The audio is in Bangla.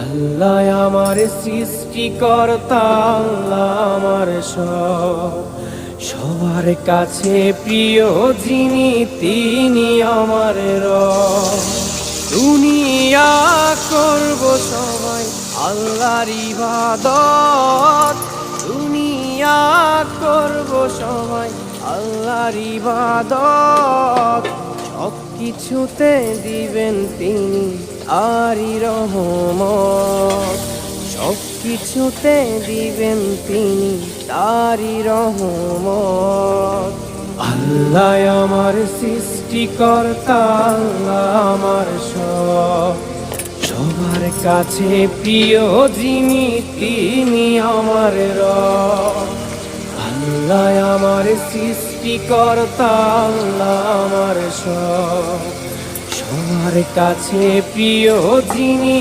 আল্লাহ আমার সৃষ্টিকর্তা, আল্লাহ আমার সব, সবার কাছে প্রিয় যিনি তিনি আমার রব। দুনিয়া করব সবাই আল্লাহর ইবাদত, দুনিয়া করব সবাই আল্লাহর ইবাদত, সব কিছুতে দিবেন তিনি তারই রহমত, সব কিছুতে দিবেন তিনি তারই রহমত। আল্লাহ আমার সৃষ্টিকর্তা, আল্লাহ আমার সব, সবার কাছে প্রিয় যিনি তিনি আমার রব। আল্লাহ আমার সৃষ্টিকর্তা, আল্লাহ আমার সব, সবার কাছে প্রিয় যিনি